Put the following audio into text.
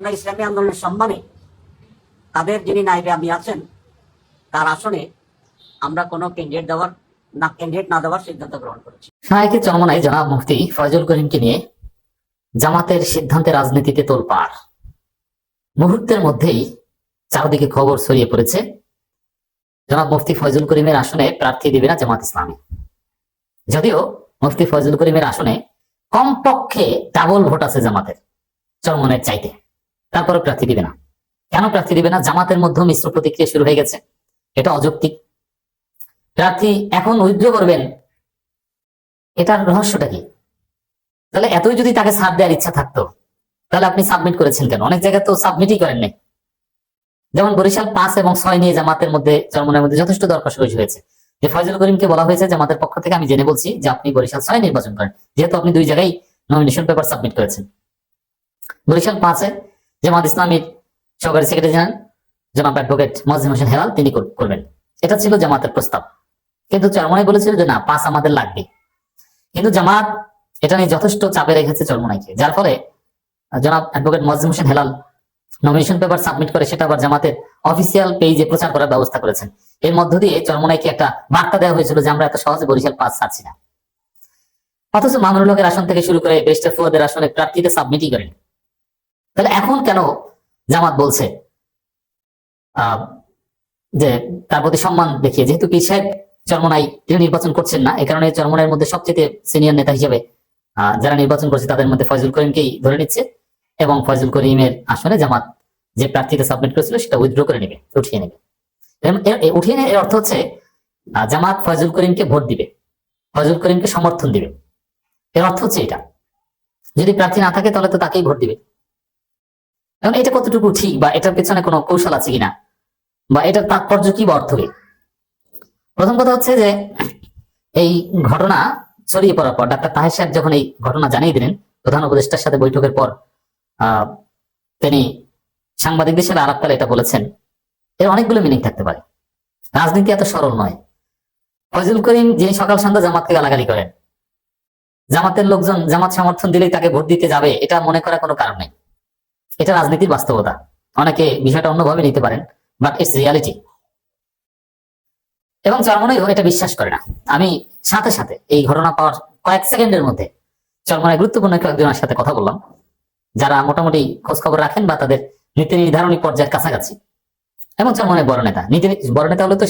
ইসলামী আন্দোলনের সম্মানে তাদের যিনি নায়েবে আমির আছেন তার আসনে আমরা কোনো ক্যান্ডিডেট না দেওয়ার সিদ্ধান্ত গ্রহণ করেছি। শাহেকে চরমনায় জনাব মুফতি ফয়জুল করিমকে নিয়ে জামাতের সিদ্ধান্তে রাজনীতিতে তোলপাড়। মুহূর্তের মধ্যেই চারদিকে খবর ছড়িয়ে পড়েছে জনাব মুফতি ফয়জুল করিমের আসনে প্রার্থী দিবে না জামাত ইসলামী। যদিও মুফতি ফয়জুল করিমের আসনে কমপক্ষে ডাবল ভোট আছে জামাতের চরমনের চাইতে, তারপরে প্রার্থী দিবে না। কেন প্রার্থী দিবে না? জামাতের মধ্যে মিশ্র প্রতিক্রিয়া শুরু হয়ে গেছে। এটা অযৌক্তিক। প্রার্থী এখন উইথড্র করবেন, এটার রহস্যটা কি? তাহলে এতই যদি তাকে ছাড় দেওয়ার ইচ্ছা থাকতো তাহলে আপনি সাবমিট করেছেন কেন? অনেক জায়গায় তো সাবমিটই করেন নাই। যেমন বরিশাল 5 এবং 6 নিয়ে জামাতের মধ্যে চরমনের মধ্যে যথেষ্ট দর কষাকষি হয়েছে। যে ফয়জুল করিমকে বলা হয়েছে জামাতের পক্ষ থেকে, আমি জেনে বলছি যে আপনি বরিশাল 6 নির্বাচন করেন, যেহেতু আপনি 2 জায়গায় নমিনেশন পেপার সাবমিট করেছেন। বরিশাল 5-এ জামাত ইসলামীর সহকারী সেক্রেটারি জেনারেল জনাব অ্যাডভোকেট মোয়াজ্জেম হোসেন হেলাল তিনি করবেন, এটা ছিল জামাতের প্রস্তাব। কিন্তু চরমনাই বলেছিল যে না, 5 আমাদের লাগবে। কিন্তু জামাত এটা নিয়ে যথেষ্ট চাপে রেখেছে চরমনাইকে, যার ফলে জনাব advocate Moazzem Hossain Helal nomination paper submit করে সেটা আবার জামাতের অফিসিয়াল পেজে প্রচার করার ব্যবস্থা করেছেন। এর মধ্য দিয়ে চরমনাইকে একটা বার্তা দেওয়া হয়েছিল যে আমরা এত সহজে বরিশাল 5 ছাড়ছি না। অথচ মামুনুল হকের আসন থেকে শুরু করে বেস্টার ফুয়াদের আসনে প্রার্থীতে সাবমিটই করেন। তাহলে এখন কেন জামাত বলছে যে তার প্রতি সম্মান দেখিয়ে, যেহেতু পীর সাহেব চরমনাই তিনি নির্বাচন করছেন না, এ কারণে চরমনাইয়ের মধ্যে সবচেয়ে সিনিয়র নেতা হিসেবে যারা নির্বাচন করছে তাদের মধ্যে ফয়জুল করিমকেই ধরে নিচ্ছে এবং ফয়জুল করিমের আসনে জামাত যে প্রার্থীকে সাবমিট করেছিল সেটা উইথড্র করে নেবে, উঠিয়ে নেবে। উঠিয়ে নেওয়ার অর্থ হচ্ছে জামাত ফয়জুল করিমকে ভোট দিবে, ফয়জুল করিমকে সমর্থন দিবে। এর অর্থ হচ্ছে এটা। যদি প্রার্থী না থাকে তাহলে তো তাকেই ভোট দিবে। এখন এটা কতটুকু ঠিক বা এটার পেছনে কোনো কৌশল আছে কিনা বা এটার তাৎপর্য কি বা অর্থ কি? প্রথম কথা হচ্ছে যে এই ঘটনা ছড়িয়ে পড়ার পর ডাক্তার তাহের সাহেব যখন এই ঘটনা জানিয়ে দিলেন প্রধান উপদেষ্টার সাথে বৈঠকের পর, তিনি সাংবাদিকদের সাথে আলাপকালে এটা বলেছেন। এর অনেকগুলো মিনিং থাকতে পারে। রাজনীতি এত সরল নয়। ফয়জুল করিম যিনি সকাল সন্ধ্যা জামাতকে গালাগালি করেন, জামাতের লোকজন জামাত সমর্থন দিলেই তাকে ভোট দিতে যাবে, এটা মনে করার কোনো কারণ নেই। এটা রাজনীতির বাস্তবতা। অনেকে বিষয়টা অন্যভাবে নিতে পারেন, বাট ইটস রিয়ালিটি। এবং চরমনাইও এটা বিশ্বাস করে না। আমি সাথে সাথে এই ঘটনা পাওয়ার কয়েক সেকেন্ডের মধ্যে চরমনাই গুরুত্বপূর্ণ কয়েকজনের সাথে কথা বললাম, যারা মোটামুটি খোঁজ খবর রাখেন বা তাদের নীতি নির্ধারণী পর্যায়ের কাছাকাছি, এবং চরমনাই বড় নেতা। বড় নেতা হলে তো